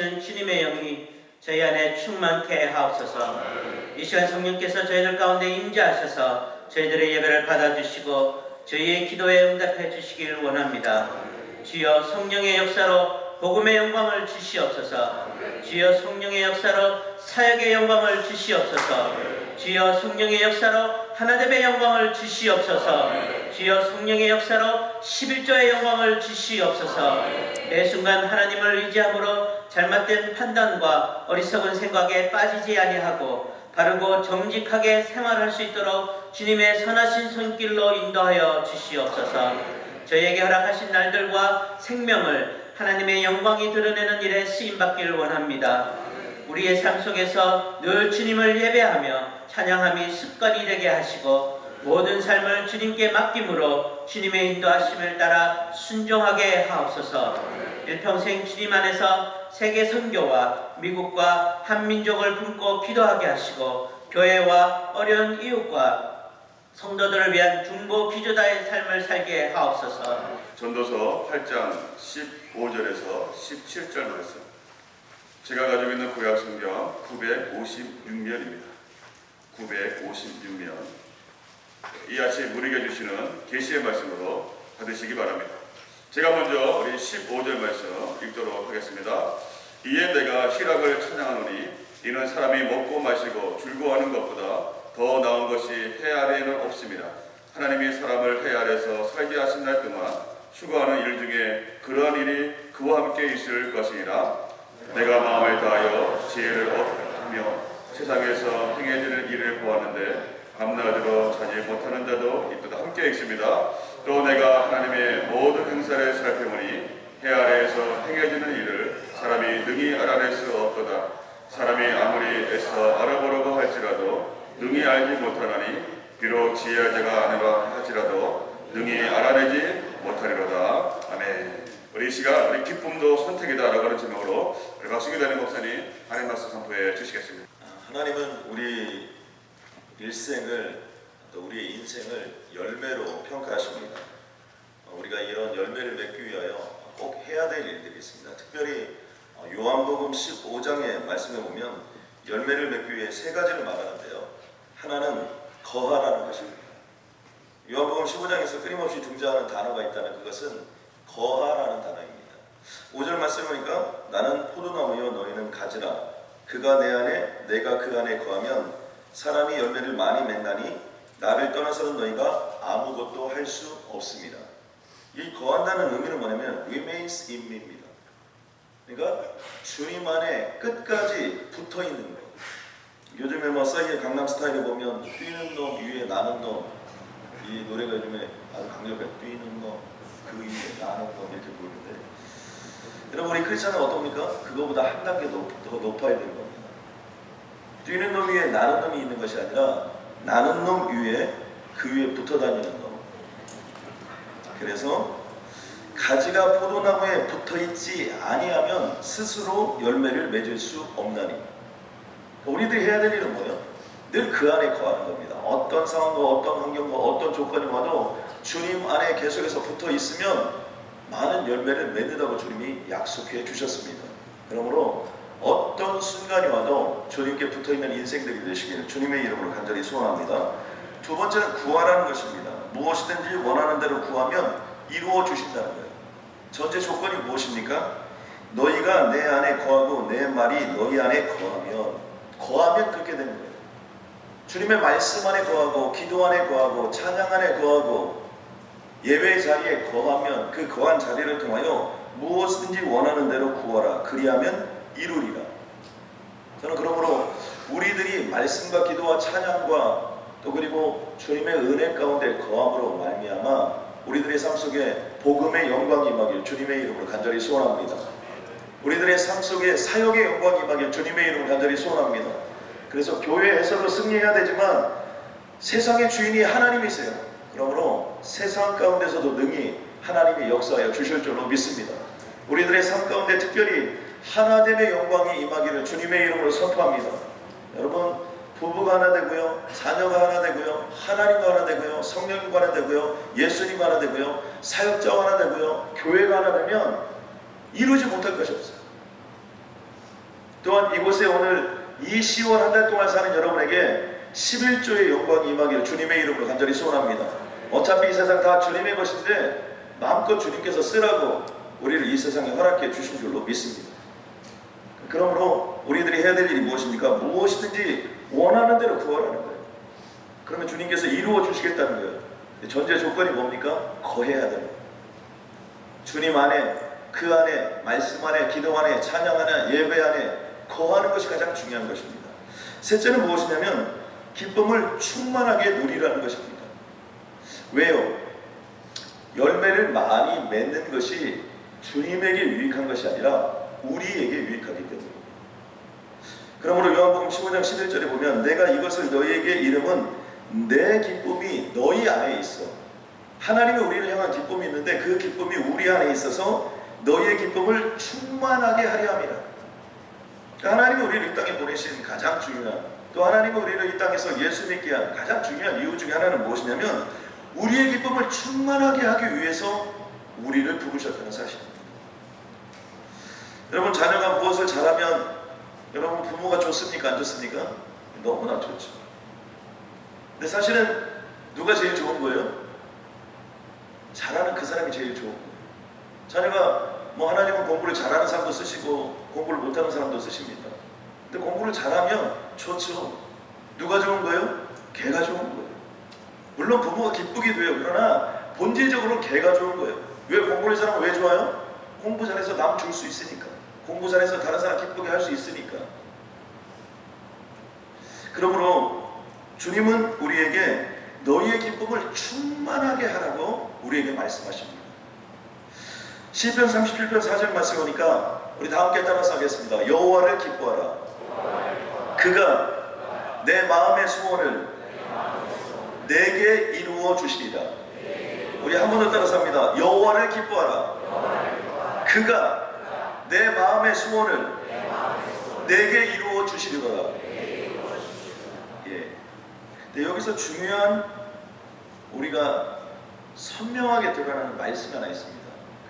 하시는 주님의 영이 저희 안에 충만케 하옵소서. 이 시간 성령께서 저희들 가운데 임재하셔서 저희들의 예배를 받아주시고 저희의 기도에 응답해 주시길 원합니다. 주여 성령의 역사로 복음의 영광을 주시옵소서. 주여 성령의 역사로 사역의 영광을 주시옵소서. 주여 성령의 역사로 하나됨의 영광을 주시옵소서. 주여 성령의 역사로 11조의 영광을 주시옵소서. 매 순간 하나님을 의지함으로 잘못된 판단과 어리석은 생각에 빠지지 아니하고 바르고 정직하게 생활할 수 있도록 주님의 선하신 손길로 인도하여 주시옵소서. 저희에게 허락하신 날들과 생명을 하나님의 영광이 드러내는 일에 쓰임받기를 원합니다. 우리의 삶 속에서 늘 주님을 예배하며 찬양함이 습관이 되게 하시고 모든 삶을 주님께 맡김으로 주님의 인도하심을 따라 순종하게 하옵소서. 일평생 주님 안에서 세계 선교와 미국과 한민족을 품고 기도하게 하시고 교회와 어려운 이웃과 성도들을 위한 중보 기도자의 삶을 살게 하옵소서. 전도서 8장 15절에서 17절 말씀, 제가 가지고 있는 구약 성경 956면입니다. 956면, 이 아침 우리에게 주시는 계시의 말씀으로 받으시기 바랍니다. 제가 먼저 우리 15절 말씀 읽도록 하겠습니다. 이에 내가 희락을 찬양하노니 이는 사람이 먹고 마시고 즐거워하는 것보다 더 나은 것이 해 아래에는 없습니다. 하나님이 사람을 해 아래에서 살게 하신 날 동안 추구하는 일 중에 그러한 일이 그와 함께 있을 것이니라. 내가 마음을 다하여 지혜를 얻으며 세상에서 행해지는 일을 보았는데 밤낮으로 자지 못하는 자도 있도다. 함께 읽습니다. 또 내가 하나님의 모든 행사를 살펴보니 해 아래에서 행해지는 일을 사람이 능히 알아낼 수 없도다. 사람이 아무리 애써 알아보려고 할지라도 능히 알지 못하나니 비록 지혜의 자가 아니라 할지라도 능히 알아내지 못하리로다. 아멘. 우리 이 시간 우리 기쁨도 선택이다라고 하는 제목으로 우리 박수기 담임 목사님 하나님 말씀 선포해 주시겠습니다. 하나님은 우리 일생을 또 우리의 인생을 열매로 평가하십니다. 우리가 이런 열매를 맺기 위하여 꼭 해야 될 일들이 있습니다. 특별히 요한복음 15장의 말씀에 보면 열매를 맺기 위해 세 가지를 말하는데요. 하나는 거하라는 것입니다. 요한복음 15장에서 끊임없이 등장하는 단어가 있다는 그것은 거하라는 단어입니다. 5절 말씀 보니까 나는 포도나무여 너희는 가지라. 그가 내 안에 내가 그 안에 거하면 사람이 열매를 많이 맺나니 나를 떠나서는 너희가 아무것도 할 수 없습니다. 이 거한다는 의미는 뭐냐면 remains in me입니다. 그러니까 주님 안에 끝까지 붙어 있는 거예요. 요즘에 뭐 싸이의 강남스타일에 보면 뛰는 놈 위에 나는 놈, 이 노래가 요즘에 아주 강력해. 뛰는 놈 그 위에 나는 놈 이렇게 부르는데, 여러분 우리 크리스찬은 어떻습니까? 그거보다 한 단계 더 높아야 되는 겁니다. 뛰는 놈 위에 나는 놈이 있는 것이 아니라 나는 놈 위에 그 위에 붙어 다니는 놈. 그래서 가지가 포도나무에 붙어 있지 아니하면 스스로 열매를 맺을 수 없나니. 우리들이 해야 될 일은 뭐예요? 늘 그 안에 거하는 겁니다. 어떤 상황과 어떤 환경과 어떤 조건이 와도 주님 안에 계속해서 붙어 있으면 많은 열매를 맺는다고 주님이 약속해 주셨습니다. 그러므로 어떤 순간이 와도 주님께 붙어 있는 인생들이 되시기를 주님의 이름으로 간절히 소원합니다. 두 번째는 구하라는 것입니다. 무엇이든지 원하는 대로 구하면 이루어 주신다는 거예요. 전제 조건이 무엇입니까? 너희가 내 안에 거하고 내 말이 너희 안에 거하면 그렇게 되는 거예요. 주님의 말씀 안에 거하고 기도 안에 거하고 찬양 안에 거하고 예배의 자리에 거하면 그 거한 자리를 통하여 무엇이든지 원하는 대로 구하라. 그리하면 이루리라. 저는 그러므로 우리들이 말씀과 기도와 찬양과 또 그리고 주님의 은혜 가운데 거함으로 말미암아 우리들의 삶 속에 복음의 영광이 임하길 주님의 이름으로 간절히 소원합니다. 우리들의 삶 속에 사역의 영광이 임하길 주님의 이름으로 간절히 소원합니다. 그래서 교회에서도 승리해야 되지만 세상의 주인이 하나님이세요. 그러므로 세상 가운데서도 능히 하나님이 역사하여 주실 줄로 믿습니다. 우리들의 삶 가운데 특별히 하나됨의 영광이 임하기를 주님의 이름으로 선포합니다. 여러분, 부부가 하나 되고요, 자녀가 하나 되고요, 하나님과 하나 되고요, 성령님과 하나 되고요, 예수님과 하나 되고요, 사역자와 하나 되고요, 교회가 하나 되면 이루지 못할 것이 없어요. 또한 이곳에 오늘 이 10월 한 달 동안 사는 여러분에게 11조의 영광이 임하기를 주님의 이름으로 간절히 소원합니다. 어차피 이 세상 다 주님의 것인데 마음껏 주님께서 쓰라고 우리를 이 세상에 허락해 주신 줄로 믿습니다. 그러므로 우리들이 해야 될 일이 무엇입니까? 무엇이든지 원하는 대로 구하라는 거예요. 그러면 주님께서 이루어 주시겠다는 거예요. 전제 조건이 뭡니까? 거해야 돼요. 주님 안에, 그 안에, 말씀 안에, 기도 안에, 찬양 안에, 예배 안에 거하는 것이 가장 중요한 것입니다. 셋째는 무엇이냐면 기쁨을 충만하게 누리라는 것입니다. 왜요? 열매를 많이 맺는 것이 주님에게 유익한 것이 아니라 우리에게 유익하기 때문입니다. 그러므로 요한복음 15장 11절에 보면 내가 이것을 너희에게 이름은 내 기쁨이 너희 안에 있어. 하나님이 우리를 향한 기쁨이 있는데 그 기쁨이 우리 안에 있어서 너희의 기쁨을 충만하게 하려 함이라. 그러니까 하나님이 우리를 이 땅에 보내신 가장 중요한, 또 하나님이 우리를 이 땅에서 예수 믿게 한 가장 중요한 이유 중에 하나는 무엇이냐면 우리의 기쁨을 충만하게 하기 위해서 우리를 부르셨다는 사실입니다. 여러분, 자녀가 무엇을 잘하면 여러분 부모가 좋습니까? 안 좋습니까? 너무나 좋죠. 근데 사실은 누가 제일 좋은 거예요? 잘하는 그 사람이 제일 좋은 거예요. 자녀가 하나님은 공부를 잘하는 사람도 쓰시고 공부를 못하는 사람도 쓰십니다. 근데 공부를 잘하면 좋죠. 누가 좋은 거예요? 걔가 좋은 거예요. 물론 부모가 기쁘기도 해요. 그러나 본질적으로 걔가 좋은 거예요. 왜 공부를 잘하면 왜 좋아요? 공부 잘해서 남 줄 수 있으니까. 공부 잘해서 다른 사람 기쁘게 할 수 있으니까. 그러므로 주님은 우리에게 너희의 기쁨을 충만하게 하라고 우리에게 말씀하십니다. 시편 37편 4절 말씀 보니까 우리 다 함께 따라서 하겠습니다. 여호와를 기뻐하라. 그가 내 마음의 소원을 내게 이루어 주시리라. 우리 한 번 더 따라서 합니다. 여호와를 기뻐하라. 그가 내 마음의 소원을 내게 이루어 주시리라. 예. 근데 여기서 중요한 우리가 선명하게 들어가는 말씀이 하나 있습니다.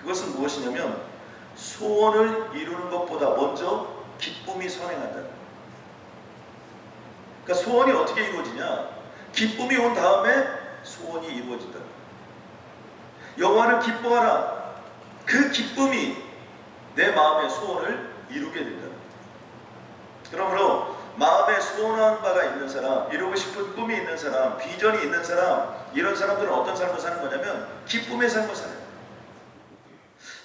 그것은 무엇이냐면 소원을 이루는 것보다 먼저 기쁨이 선행한다는 거예요. 그러니까 소원이 어떻게 이루어지냐? 기쁨이 온 다음에 소원이 이루어진다. 여호와를 기뻐하라. 그 기쁨이 내 마음의 소원을 이루게 된다. 그러므로 마음에 소원한 바가 있는 사람, 이루고 싶은 꿈이 있는 사람, 비전이 있는 사람, 이런 사람들은 어떤 삶을 사는 거냐면 기쁨의 삶을 살아요.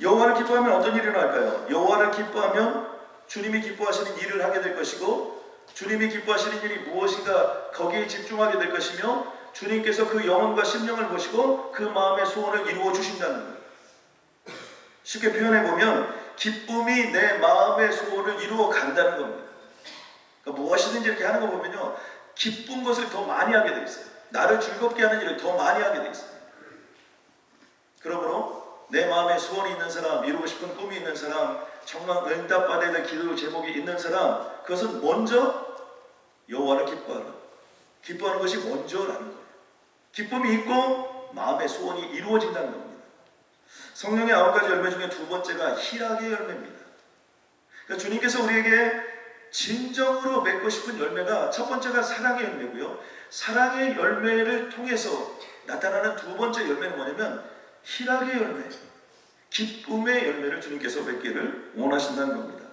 여호와를 기뻐하면 어떤 일이 일어날까요? 여호와를 기뻐하면 주님이 기뻐하시는 일을 하게 될 것이고, 주님이 기뻐하시는 일이 무엇인가 거기에 집중하게 될 것이며, 주님께서 그 영혼과 심령을 보시고 그 마음의 소원을 이루어 주신다는 거예요. 쉽게 표현해 보면 기쁨이 내 마음의 소원을 이루어 간다는 겁니다. 그러니까 무엇이든지 이렇게 하는 거 보면요, 기쁜 것을 더 많이 하게 돼 있어요. 나를 즐겁게 하는 일을 더 많이 하게 돼 있어요. 그러므로 내 마음에 소원이 있는 사람, 이루고 싶은 꿈이 있는 사람, 정말 응답받아야 될 기도 제목이 있는 사람, 그것은 먼저 여호와를 기뻐하라. 기뻐하는 것이 먼저라는 거예요. 기쁨이 있고 마음의 소원이 이루어진다는 겁니다. 성령의 9가지 열매 중에 두 번째가 희락의 열매입니다. 그러니까 주님께서 우리에게 진정으로 맺고 싶은 열매가 첫 번째가 사랑의 열매고요. 사랑의 열매를 통해서 나타나는 두 번째 열매는 뭐냐면 희락의 열매, 기쁨의 열매를 주님께서 맺기를 원하신다는 겁니다.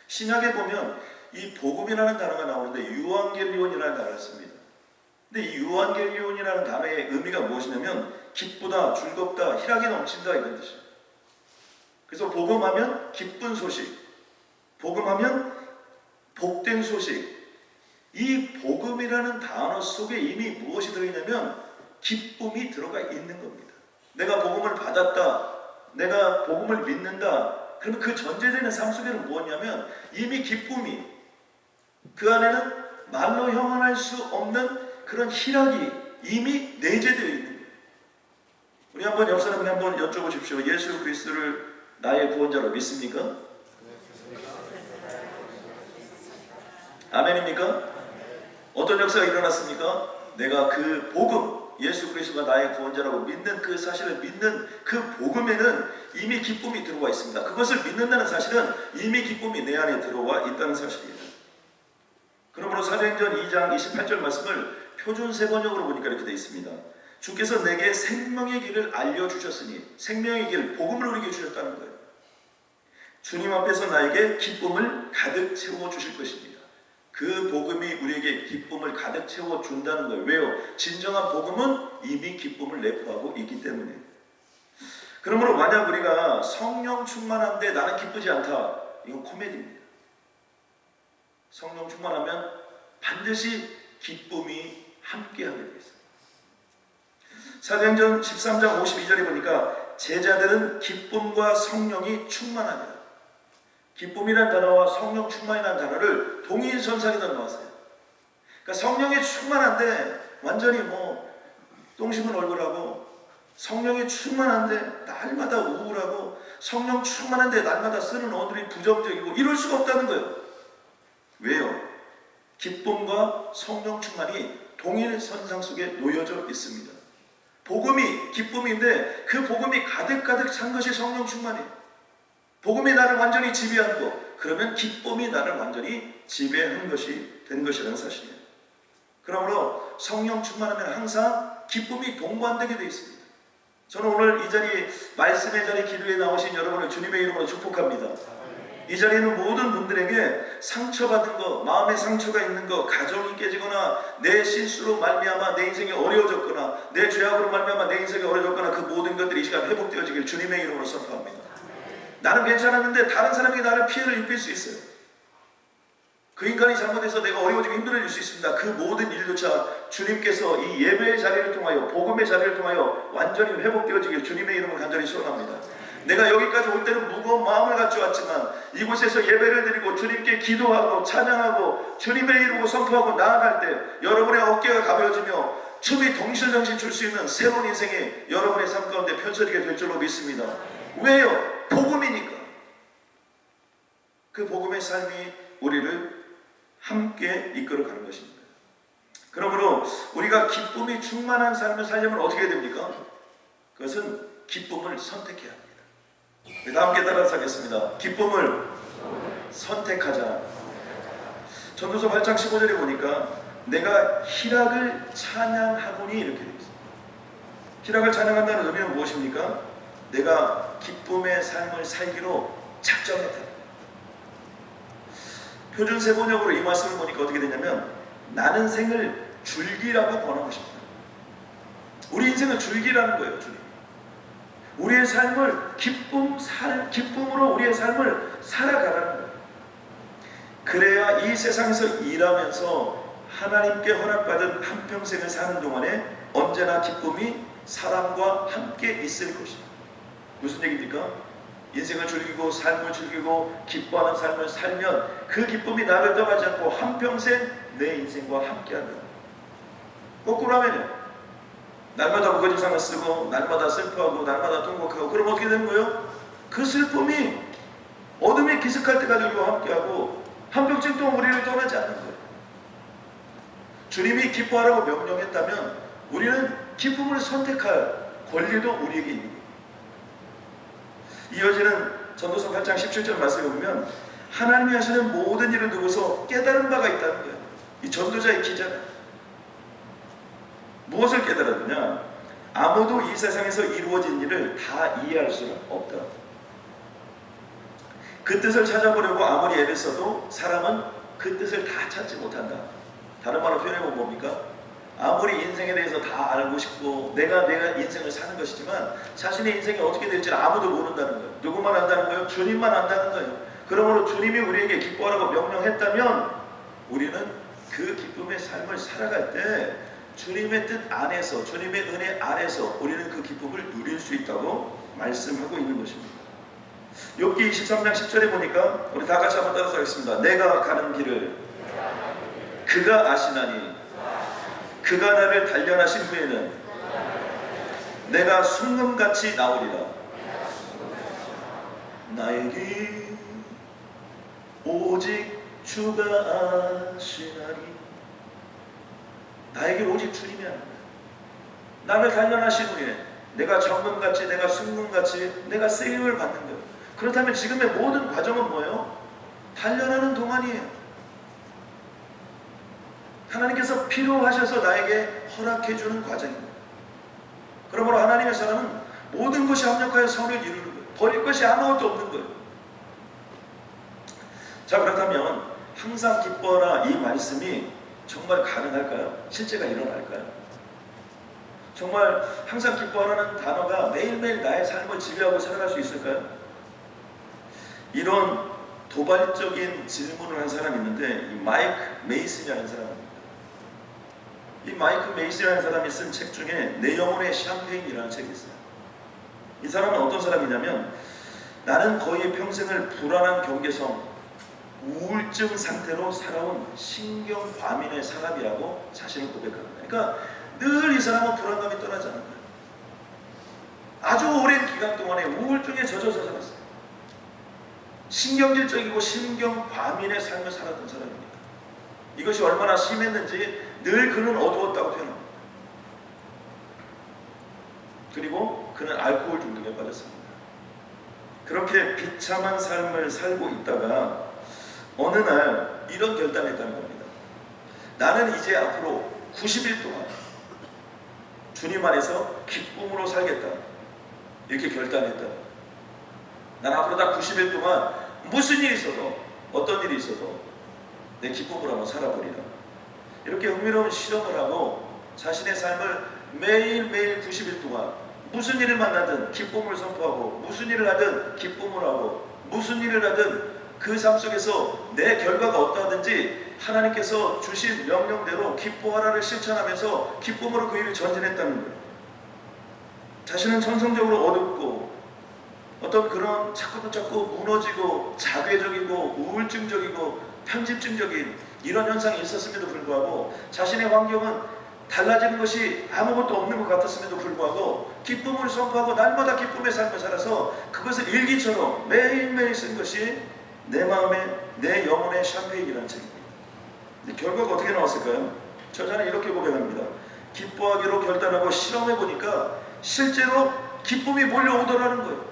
신약에 보면 이 복음이라는 단어가 나오는데 유앙겔리온이라는 단어를 씁니다. 근데 이 유앙겔리온이라는 단어의 의미가 무엇이냐면 기쁘다, 즐겁다, 희락이 넘친다 이런 뜻이에요. 그래서 복음하면 기쁜 소식, 복음하면 복된 소식. 이 복음이라는 단어 속에 이미 무엇이 들어있냐면 기쁨이 들어가 있는 겁니다. 내가 복음을 받았다, 내가 복음을 믿는다, 그러면 그 전제되는 삶 속에는 무엇이냐면 이미 기쁨이, 그 안에는 말로 형언할 수 없는 그런 희락이 이미 내재되어 있는 거예요. 우리 한번 옆 사람에게 한번 여쭤보십시오. 예수 그리스도를 나의 구원자로 믿습니까? 아멘입니까? 어떤 역사가 일어났습니까? 내가 그 복음, 예수 그리스도가 나의 구원자라고 믿는 그 사실을 믿는 그 복음에는 이미 기쁨이 들어와 있습니다. 그것을 믿는다는 사실은 이미 기쁨이 내 안에 들어와 있다는 사실이에요. 그러므로 사도행전 2장 28절 말씀을 표준 세번역으로 보니까 이렇게 되어 있습니다. 주께서 내게 생명의 길을 알려주셨으니, 생명의 길, 복음을 우리에게 주셨다는 거예요. 주님 앞에서 나에게 기쁨을 가득 채워주실 것입니다. 그 복음이 우리에게 기쁨을 가득 채워준다는 거예요. 왜요? 진정한 복음은 이미 기쁨을 내포하고 있기 때문에. 그러므로 만약 우리가 성령 충만한데 나는 기쁘지 않다, 이건 코미디입니다. 성령 충만하면 반드시 기쁨이 함께하게 되어 있습니다. 사도행전 13장 52절에 보니까 제자들은 기쁨과 성령이 충만하니라. 기쁨이라는 단어와 성령 충만이라는 단어를 동일선상에다 놓았어요. 그러니까 성령이 충만한데 완전히 똥 심은 얼굴하고, 성령이 충만한데 날마다 우울하고, 성령 충만한데 날마다 쓰는 언어들이 부정적이고, 이럴 수가 없다는 거예요. 왜요? 기쁨과 성령 충만이 동일선상 속에 놓여져 있습니다. 복음이 기쁨인데 그 복음이 가득가득 찬 것이 성령 충만이에요. 복음이 나를 완전히 지배한 것, 그러면 기쁨이 나를 완전히 지배한 것이 된 것이라는 사실이에요. 그러므로 성령 충만하면 항상 기쁨이 동반되게 되어 있습니다. 저는 오늘 이 자리, 말씀의 자리, 기도에 나오신 여러분을 주님의 이름으로 축복합니다. 이 자리에 있는 모든 분들에게 상처받은 거, 마음에 상처가 있는 거, 가정이 깨지거나 내 실수로 말미암아 내 인생이 어려워졌거나 내 죄악으로 말미암아 내 인생이 어려워졌거나 그 모든 것들이 이 시간 회복되어지길 주님의 이름으로 선포합니다. 나는 괜찮았는데 다른 사람이 나를 피해를 입힐 수 있어요. 그 인간이 잘못해서 내가 어려워지고 힘들어질 수 있습니다. 그 모든 일조차 주님께서 이 예배의 자리를 통하여, 복음의 자리를 통하여 완전히 회복되어지길 주님의 이름으로 간절히 소원합니다. 내가 여기까지 올 때는 무거운 마음을 가지고 왔지만 이곳에서 예배를 드리고 주님께 기도하고 찬양하고 주님의 이름으로 선포하고 나아갈 때 여러분의 어깨가 가벼워지며 춤이 덩실덩실 출 수 있는 새로운 인생이 여러분의 삶 가운데 펼쳐지게 될 줄로 믿습니다. 왜요? 복음이니까. 그 복음의 삶이 우리를 함께 이끌어가는 것입니다. 그러므로 우리가 기쁨이 충만한 삶을 살려면 어떻게 해야 됩니까? 그것은 기쁨을 선택해야 합니다. 다 함께 따라서 하겠습니다. 기쁨을 선택하자. 전도서 8장 15절에 보니까 내가 희락을 찬양하노니 이렇게 되어 있습니다. 희락을 찬양한다는 의미는 무엇입니까? 내가 기쁨의 삶을 살기로 작정했다. 표준 세번역으로 이 말씀을 보니까 어떻게 되냐면 나는 생을 줄기라고 권하고 싶다. 우리 인생을 줄기라는 거예요. 주님. 우리의 삶을 기쁨으로 우리의 삶을 살아가라는 거예요. 그래야 이 세상에서 일하면서 하나님께 허락받은 한평생을 사는 동안에 언제나 기쁨이 사람과 함께 있을 것이다. 무슨 얘기입니까? 인생을 즐기고 삶을 즐기고 기뻐하는 삶을 살면 그 기쁨이 나를 떠나지 않고 한평생 내 인생과 함께한다. 거꾸로 하면요, 날마다 무거지상을 쓰고 날마다 슬퍼하고 날마다 통곡하고 그럼 어떻게 되는 거예요? 그 슬픔이 어둠이 기습할 때까지 우리와 함께하고 한평생 동안 우리를 떠나지 않는 거예요. 주님이 기뻐하라고 명령했다면 우리는 기쁨을 선택할 권리도 우리에게 있는 거예요. 이어지는 전도서 8장 17절 말씀에 보면 하나님이 하시는 모든 일을 두고서 깨달은 바가 있다는 거예요. 이 전도자의 기자는 무엇을 깨달았느냐? 아무도 이 세상에서 이루어진 일을 다 이해할 수는 없다. 그 뜻을 찾아보려고 아무리 애를 써도 사람은 그 뜻을 다 찾지 못한다. 다른 말로 표현해보면 뭡니까? 아무리 인생에 대해서 다 알고 싶고 내가 인생을 사는 것이지만 자신의 인생이 어떻게 될지는 아무도 모른다는 거예요. 누구만 안다는 거예요? 주님만 안다는 거예요. 그러므로 주님이 우리에게 기뻐하라고 명령했다면 우리는 그 기쁨의 삶을 살아갈 때 주님의 뜻 안에서, 주님의 은혜 안에서 우리는 그 기쁨을 누릴 수 있다고 말씀하고 있는 것입니다. 욥기 23장 10절에 보니까 우리 다 같이 한번 따라서 하겠습니다. 내가 가는 길을 그가 아시나니 그가 나를 단련하신 후에는 내가 순금같이 나오리라. 나에게 오직 주가 아시나니. 나에게 오직 주님이 하는 거예요. 나를 단련하신 후에 내가 정금같이, 내가 순금같이 내가 쓰임을 받는 거예요. 그렇다면 지금의 모든 과정은 뭐예요? 단련하는 동안이에요. 하나님께서 필요하셔서 나에게 허락해 주는 과정입니다. 그러므로 하나님의 사람은 모든 것이 합력하여 선을 이루는 거예요. 버릴 것이 아무것도 없는 거예요. 자, 그렇다면 항상 기뻐라 이 말씀이 정말 가능할까요? 실제가 일어날까요? 정말 항상 기뻐하라는 단어가 매일매일 나의 삶을 지배하고 살아갈 수 있을까요? 이런 도발적인 질문을 한 사람이 있는데, 이 마이크 메이슨이라는 사람입니다. 이 마이크 메이슨이라는 사람이 쓴 책 중에 내 영혼의 샴페인이라는 책이 있어요. 이 사람은 어떤 사람이냐면, 나는 거의 평생을 불안한 경계성, 우울증 상태로 살아온 신경과민의 사람이라고 자신을 고백합니다. 그러니까 늘 이 사람은 불안감이 떠나지 않는 거예요. 아주 오랜 기간 동안에 우울증에 젖어서 살았어요. 신경질적이고 신경과민의 삶을 살았던 사람입니다. 이것이 얼마나 심했는지 늘 그는 어두웠다고 표현합니다. 그리고 그는 알코올 중독에 빠졌습니다. 그렇게 비참한 삶을 살고 있다가 어느 날 이런 결단을 했다는 겁니다. 나는 이제 앞으로 90일 동안 주님 안에서 기쁨으로 살겠다. 이렇게 결단했다. 난 앞으로 다 90일 동안 무슨 일이 있어도, 어떤 일이 있어도 내 기쁨으로 한번 살아보리라. 이렇게 흥미로운 실험을 하고 자신의 삶을 매일매일 90일 동안 무슨 일을 만나든 기쁨을 선포하고, 무슨 일을 하든 기쁨을 하고, 무슨 일을 하든 그 삶 속에서 내 결과가 어떠하든지 하나님께서 주신 명령대로 기뻐하라를 실천하면서 기쁨으로 그 일을 전진했다는 거예요. 자신은 천성적으로 어둡고 어떤 그런 자꾸 무너지고 자괴적이고 우울증적이고 편집증적인 이런 현상이 있었음에도 불구하고, 자신의 환경은 달라지는 것이 아무것도 없는 것 같았음에도 불구하고 기쁨을 선포하고 날마다 기쁨의 삶을 살아서 그것을 일기처럼 매일매일 쓴 것이 내 마음의, 내 영혼의 샴페인이라는 책입니다. 근데 결과가 어떻게 나왔을까요? 저자는 이렇게 고백합니다. 기뻐하기로 결단하고 실험해보니까 실제로 기쁨이 몰려오더라는 거예요.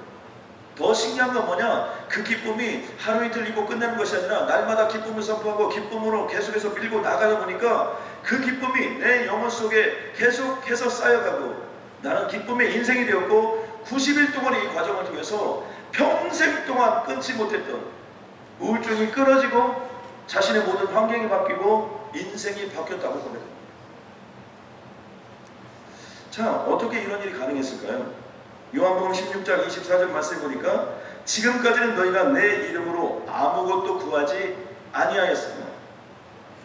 더 신기한 건 뭐냐? 그 기쁨이 하루 이틀 잊고 끝나는 것이 아니라 날마다 기쁨을 선포하고 기쁨으로 계속해서 밀고 나가다 보니까 그 기쁨이 내 영혼 속에 계속해서 쌓여가고, 나는 기쁨의 인생이 되었고 90일 동안의 이 과정을 통해서 평생 동안 끊지 못했던 우울증이 끊어지고 자신의 모든 환경이 바뀌고 인생이 바뀌었다고 고백합니다. 자, 어떻게 이런 일이 가능했을까요? 요한복음 16장 24절 말씀을 보니까 지금까지는 너희가 내 이름으로 아무것도 구하지 아니하였으며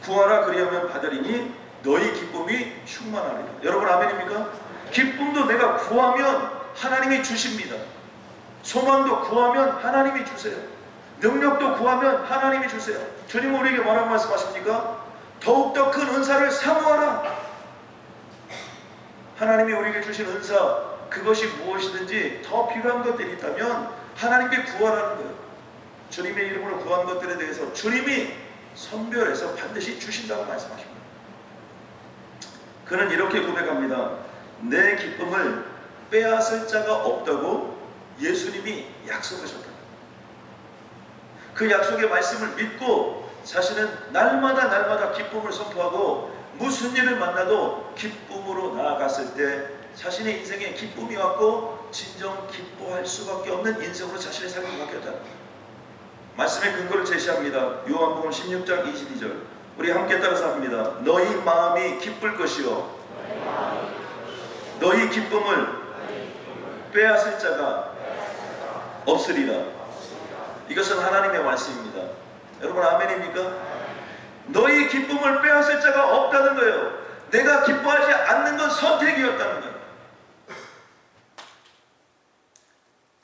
구하라 그리하면 받으리니 너희 기쁨이 충만하리라. 여러분 아멘입니까? 기쁨도 내가 구하면 하나님이 주십니다. 소망도 구하면 하나님이 주세요. 능력도 구하면 하나님이 주세요. 주님 우리에게 뭐라고 말씀하십니까? 더욱더 큰 은사를 사모하라. 하나님이 우리에게 주신 은사, 그것이 무엇이든지 더 필요한 것들이 있다면 하나님께 구하라는 거예요. 주님의 이름으로 구한 것들에 대해서 주님이 선별해서 반드시 주신다고 말씀하십니다. 그는 이렇게 고백합니다. 내 기쁨을 빼앗을 자가 없다고 예수님이 약속하셨다. 그 약속의 말씀을 믿고 자신은 날마다 기쁨을 선포하고 무슨 일을 만나도 기쁨으로 나아갔을 때 자신의 인생에 기쁨이 왔고 진정 기뻐할 수밖에 없는 인생으로 자신의 삶이 바뀌었다. 말씀의 근거를 제시합니다. 요한복음 16장 22절 우리 함께 따라서 합니다. 너희 마음이 기쁠 것이요 너희 기쁨을 빼앗을 자가 없으리라. 이것은 하나님의 말씀입니다. 여러분 아멘입니까? 너희 기쁨을 빼앗을 자가 없다는 거예요. 내가 기뻐하지 않는 건 선택이었다는 거예요.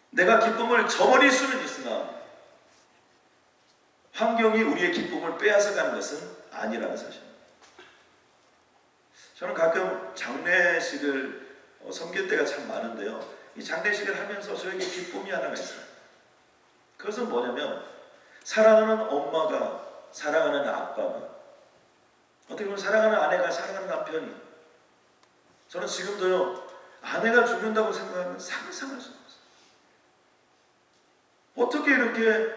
내가 기쁨을 저버릴 수는 있으나 환경이 우리의 기쁨을 빼앗아가는 것은 아니라는 사실입니다. 저는 가끔 장례식을 섬길 때가 참 많은데요. 이 장례식을 하면서 저에게 기쁨이 하나가 있어요. 그것은 뭐냐면 사랑하는 엄마가 사랑하는 아빠가, 어떻게 보면 사랑하는 아내가 사랑하는 남편이, 저는 지금도요 아내가 죽는다고 생각하면 상상할 수 없어요. 어떻게 이렇게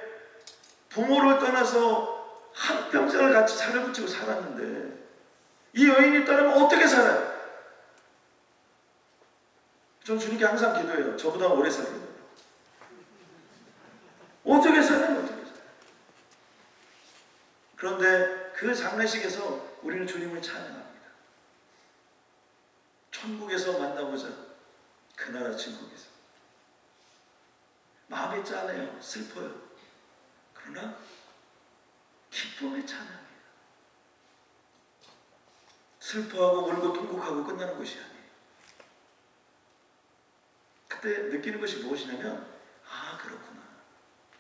부모를 떠나서 한평생을 같이 살을 붙이고 살았는데 이 여인이 떠나면 어떻게 살아요? 전 주님께 항상 기도해요. 저보다 오래 살아요. 어떻게 살아요? 어떻게 살아요? 그런데 그 장례식에서 우리는 주님을 찬양합니다. 천국에서 만나보자. 그 나라 천국에서. 마음이 짠해요. 슬퍼요. 그러나 기쁨의 찬양이에요. 슬퍼하고 울고 통곡하고 끝나는 것이 아니에요. 그때 느끼는 것이 무엇이냐면 아 그렇구나.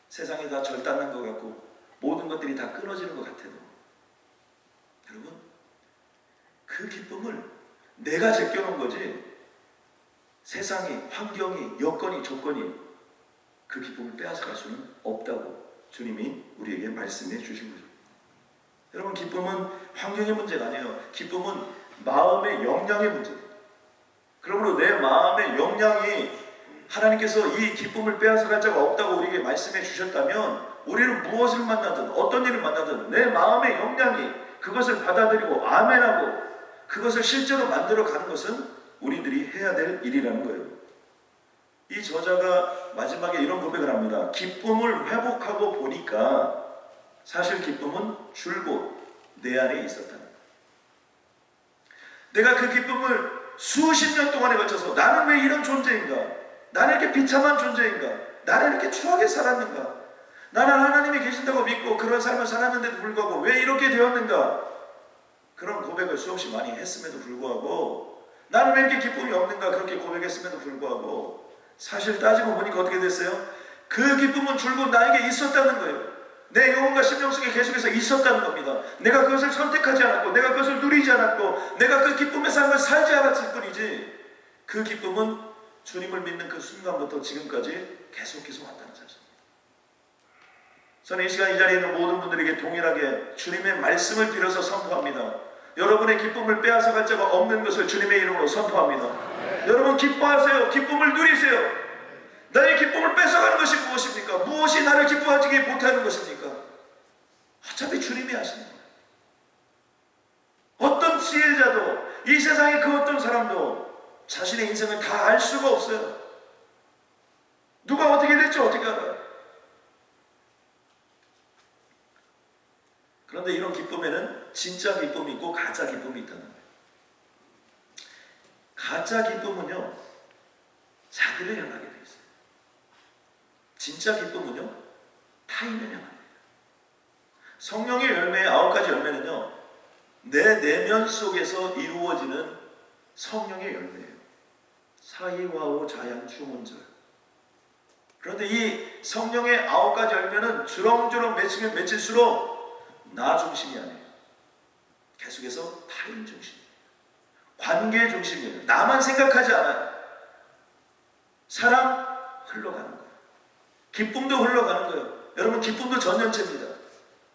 세상이 다 절단난 것 같고 모든 것들이 다 끊어지는 것 같아도 여러분 그 기쁨을 내가 제껴놓은 거지 세상이, 환경이, 여건이, 조건이 그 기쁨을 빼앗아갈 수는 없다고 주님이 우리에게 말씀해 주신 거죠. 여러분 기쁨은 환경의 문제가 아니에요. 기쁨은 마음의 역량의 문제입니다. 그러므로 내 마음의 역량이 하나님께서 이 기쁨을 빼앗아갈 자가 없다고 우리에게 말씀해 주셨다면 우리는 무엇을 만나든 어떤 일을 만나든 내 마음의 역량이 그것을 받아들이고 아멘하고 그것을 실제로 만들어가는 것은 우리들이 해야 될 일이라는 거예요. 이 저자가 마지막에 이런 고백을 합니다. 기쁨을 회복하고 보니까 사실 기쁨은 줄곧 내 안에 있었다. 내가 그 기쁨을 수십 년 동안에 걸쳐서 나는 왜 이런 존재인가? 나는 이렇게 비참한 존재인가? 나는 이렇게 추하게 살았는가? 나는 하나님이 계신다고 믿고 그런 삶을 살았는데도 불구하고 왜 이렇게 되었는가? 그런 고백을 수없이 많이 했음에도 불구하고 나는 왜 이렇게 기쁨이 없는가? 그렇게 고백했음에도 불구하고 사실 따지고 보니까 어떻게 됐어요? 그 기쁨은 줄곧 나에게 있었다는 거예요. 내 영혼과 심령 속에 계속해서 있었다는 겁니다. 내가 그것을 선택하지 않았고 내가 그것을 누리지 않았고 내가 그 기쁨의 삶을 살지 않았을 뿐이지 그 기쁨은 주님을 믿는 그 순간부터 지금까지 계속해서 왔다는 사실입니다. 저는 이 시간 이 자리에 있는 모든 분들에게 동일하게 주님의 말씀을 빌어서 선포합니다. 여러분의 기쁨을 빼앗아갈 자가 없는 것을 주님의 이름으로 선포합니다. 여러분 기뻐하세요. 기쁨을 누리세요. 나의 기쁨을 뺏어가는 것이 무엇입니까? 무엇이 나를 기뻐하지 못하는 것입니까? 어차피 주님이 하시는 거예요. 어떤 지혜자도 이 세상의 그 어떤 사람도 자신의 인생을 다 알 수가 없어요. 누가 어떻게 될지 어떻게 알아요? 그런데 이런 기쁨에는 진짜 기쁨이 있고 가짜 기쁨이 있다는 거예요. 가짜 기쁨은요 자기를 향하게 돼 있어요. 진짜 기쁨은요 타인을 향합니다. 성령의 열매의 9가지 열매는요 내 내면 속에서 이루어지는 성령의 열매예요. 사이와오 자양 추문절. 그런데 이 성령의 9가지 열매는 주렁주렁 맺히면 맺힐수록 나 중심이 아니에요. 계속해서 타인 중심이에요. 관계 중심이에요. 나만 생각하지 않아요. 사랑 흘러가는 거예요. 기쁨도 흘러가는 거예요. 여러분 기쁨도 전연체입니다.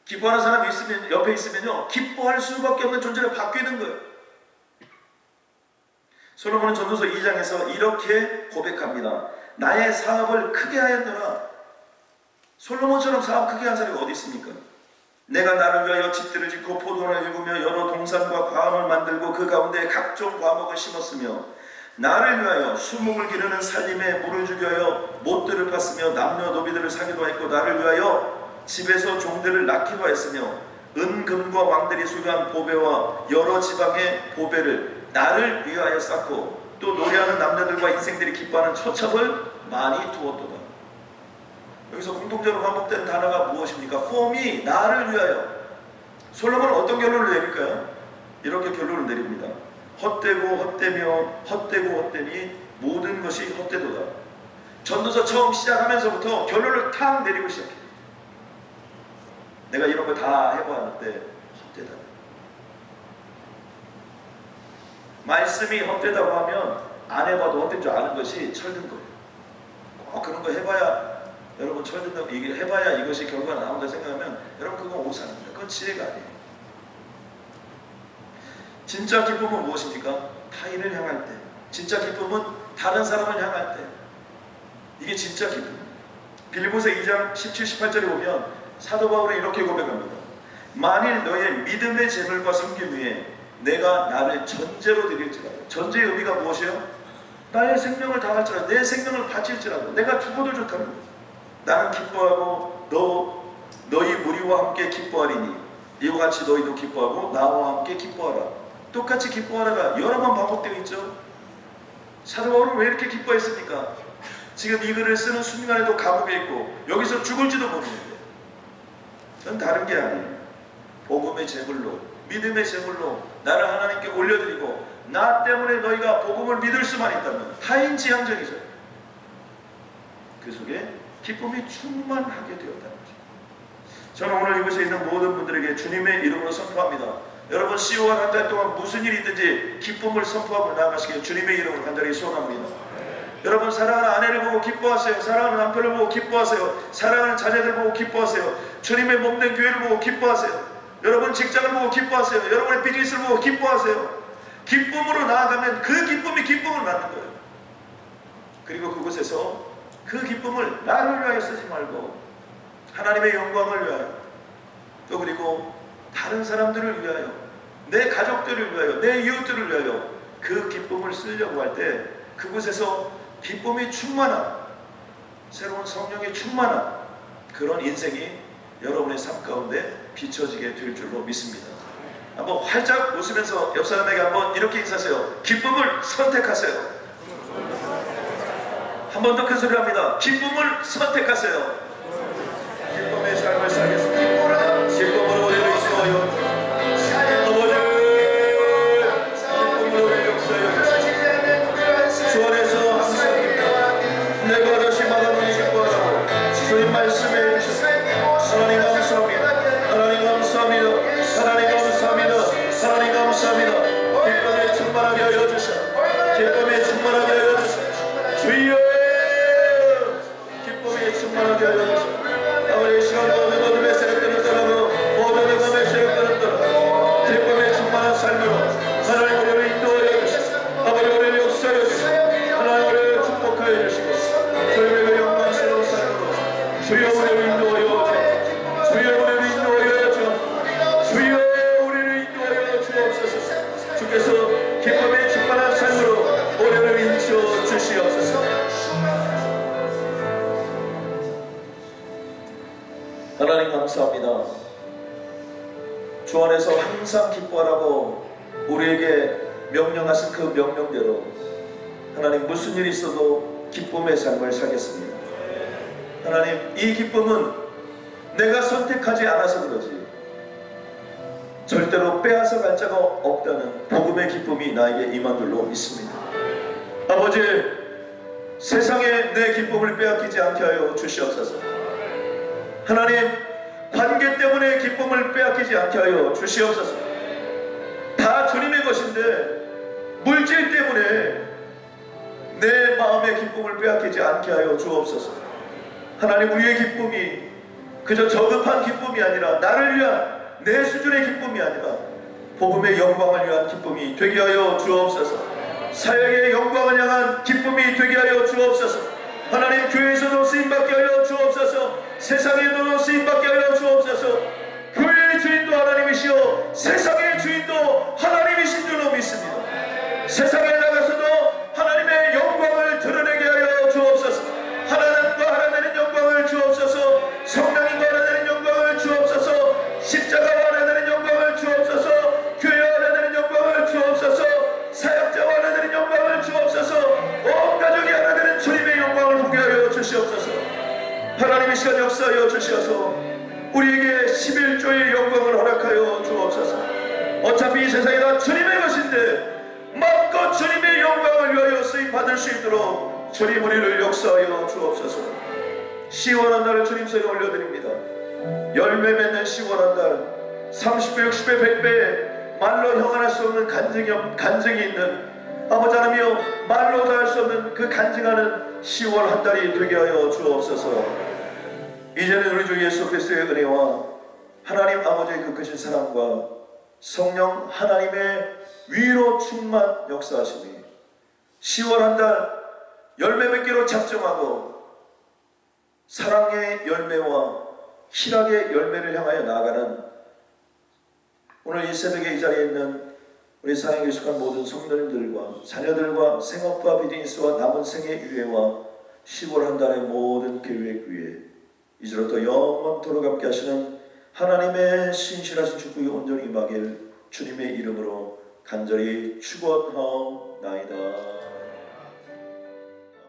기뻐하는 사람이 있으면 옆에 있으면요 기뻐할 수밖에 없는 존재로 바뀌는 거예요. 솔로몬은 전도서 2장에서 이렇게 고백합니다. 나의 사업을 크게 하였노라. 솔로몬처럼 사업 크게 한 사람이 어디 있습니까? 내가 나를 위하여 집들을 짓고 포도원을 일구며 여러 동산과 과원을 만들고 그 가운데 각종 과목을 심었으며 나를 위하여 수목을 기르는 살림에 물을 죽여요 못들을 팠으며 남녀노비들을 사기도 했고 나를 위하여 집에서 종들을 낳기도 하였으며 은금과 왕들이 소유한 보배와 여러 지방의 보배를 나를 위하여 쌓고 또 노래하는 남자들과 인생들이 기뻐하는 처첩을 많이 두었도다. 여기서 공통적으로 반복되는 단어가 무엇입니까? for me, 나를 위하여. 솔로몬은 어떤 결론을 내릴까요? 이렇게 결론을 내립니다. 헛되고 헛되며 헛되고 헛되니 모든 것이 헛되도다. 전도서 처음 시작하면서부터 결론을 탁 내리고 시작해요. 내가 이런 거 다 해봤는데 헛되다. 말씀이 헛되다고 하면 안 해봐도 헛된 줄 아는 것이 철든 거예요. 그런 거 해봐야 여러분 철든다고 이게 해봐야 이것이 결과가 나온다 생각하면 여러분 그건 오산입니다. 그건 지혜가 아니에요. 진짜 기쁨은 무엇입니까? 타인을 향할 때. 진짜 기쁨은 다른 사람을 향할 때 이게 진짜 기쁨. 빌립보서 2장 17, 18절에 보면 사도 바울은 이렇게 고백합니다. 만일 너의 믿음의 재물과 섬김 위에 내가 나를 전제로 드릴지라도. 전제의 의미가 무엇이에요? 나의 생명을 다할지라도, 내 생명을 바칠지라도, 내가 죽어도 좋다는 거예요. 나는 기뻐하고 너희 무리와 함께 기뻐하리니 이와 같이 너희도 기뻐하고 나와 함께 기뻐하라. 똑같이 기뻐하라가 여러 번 반복되어 있죠. 사도 바울은 왜 이렇게 기뻐했습니까? 지금 이 글을 쓰는 순간에도 감옥에 있고 여기서 죽을지도 모르는데, 전 다른 게 아니에요. 복음의 제물로, 믿음의 제물로 나를 하나님께 올려드리고 나 때문에 너희가 복음을 믿을 수만 있다면 타인지향적이죠. 그 속에 기쁨이 충만하게 되었다는 거죠. 저는 오늘 이곳에 있는 모든 분들에게 주님의 이름으로 선포합니다. 여러분 10월 한 달 동안 무슨 일이 있든지 기쁨을 선포하고 나아가시길 주님의 이름으로 간절히 소원합니다. 여러분 사랑하는 아내를 보고 기뻐하세요. 사랑하는 남편을 보고 기뻐하세요. 사랑하는 자녀들 보고 기뻐하세요. 주님의 몸된 교회를 보고 기뻐하세요. 여러분 직장을 보고 기뻐하세요. 여러분의 비즈니스를 보고 기뻐하세요. 기쁨으로 나아가면 그 기쁨이 기쁨을 낳는 거예요. 그리고 그곳에서 그 기쁨을 나를 위하여 쓰지 말고 하나님의 영광을 위하여, 또 그리고 다른 사람들을 위하여, 내 가족들을 위하여, 내 이웃들을 위하여 그 기쁨을 쓰려고 할 때 그곳에서 기쁨이 충만한, 새로운 성령이 충만한 그런 인생이 여러분의 삶 가운데 비춰지게 될 줄로 믿습니다. 한번 활짝 웃으면서 옆 사람에게 한번 이렇게 인사하세요. 기쁨을 선택하세요. 한 번 더 큰 소리로 합니다. 기쁨을 선택하세요. 기쁨의 삶을 살겠습니다. 기쁨으로 우리를 인도하여 아버지, 기쁨으로 우리를 역사하여 주 안에서 항상 내가 다시 말하는 기뻐하고 주님 말씀에 하나님 감사합니다. 하나님 감사합니다. 하나님 감사합니다. 하나님 감사합니다. 기쁨에 충만하게 하여 주셔. 기쁨에 충만하게 하여 주셔. 주여 기쁨에 충만하게 하여 주셔. 아버지 시간 모든 어둠의 세력들을 떠나고 모든 영감의 세력들을 떠나고 기쁨에 충만한 삶으로 하나님 우리를 인도하여 주시고 아버지 우리를 역사하여 주시고 하나님 우리를 축복하여 주시고 주님의 영광스러운 삶으로 주여 우리를 인도하여 주시고 주여 우리를 인도하여 주시고 주여 우리를 인도하여 주옵소서. 주께서 기쁨에 충만한 삶으로 우리를 인쳐 주시옵소서. 하나님 감사합니다. 주 안에서 항상 기뻐하라고 우리에게 명령하신 그 명령대로 하나님 무슨 일이 있어도 기쁨의 삶을 살겠습니다. 하나님 이 기쁨은 내가 선택하지 않아서 그러지 절대로 빼앗아 갈 자가 없다는 복음의 기쁨이 나에게 임한 줄로 믿습니다. 아버지 세상에 내 기쁨을 빼앗기지 않게 하여 주시옵소서. 하나님 관계 때문에 기쁨을 빼앗기지 않게 하여 주시옵소서. 다 주님의 것인데 물질 때문에 내 마음의 기쁨을 빼앗기지 않게 하여 주옵소서. 하나님 우리의 기쁨이 그저 저급한 기쁨이 아니라 나를 위한 내 수준의 기쁨이 아니라 복음의 영광을 위한 기쁨이 되게 하여 주옵소서. 사역의 영광을 향한 기쁨이 되게 하여 주옵소서. 하나님 교회에서도 쓰임받게 하여 주옵소서. 세상에도 쓰임받게 하여 주옵소서. 교회의 주인도 하나님이시오 세상의 주인도 하나님이신 줄로 믿습니다. 세상에 나가서도 하나님의 영광을 드러내게 하여 주옵소서. 하나님과 하나 되는 영광을 주옵소서. 성령님과 하나 되는 영광을 주옵소서. 십자가와 하나 되는 영광을 주옵소서. 교회와 하나 되는 영광을 주옵소서. 사역자와 하나 되는 영광을 주옵소서. 온 가족이 하나 되는 주님의 영광을 보게 하여 주시옵소서. 하나님 이 시간 역사하여 주시어서 우리에게 11조의 영광을 허락하여 주옵소서. 어차피 이 세상이 다 주님의 것인데 마음껏 주님의 영광을 위하여 쓰임받을 수 있도록 주님 우리를 역사하여 주옵소서. 10월 한 달을 주님 손에 올려드립니다. 열매 맺는 10월 한 달 30배 60배 100배 말로 형언할 수 없는 간증이 있는 아버지 하나님이여 말로 다 할 수 없는 그 간증하는 10월 한 달이 되게 하여 주옵소서. 이제는 우리 주 예수 그리스도의 은혜와 하나님 아버지의 그 크신 사랑과 성령 하나님의 위로 충만 역사하시니 10월 한 달 열매 맺기로 작정하고 사랑의 열매와 희락의 열매를 향하여 나아가는 오늘 이 새벽에 이 자리에 있는 우리 사랑에 속한 모든 성도님들과 자녀들과 생업과 비즈니스와 남은 생의 유해와 10월 한 달의 모든 계획 위에 이제로부터 영원토록 함께 하시는 하나님의 신실하신 축복이 온전히 임하길 주님의 이름으로 간절히 축원하옵나이다.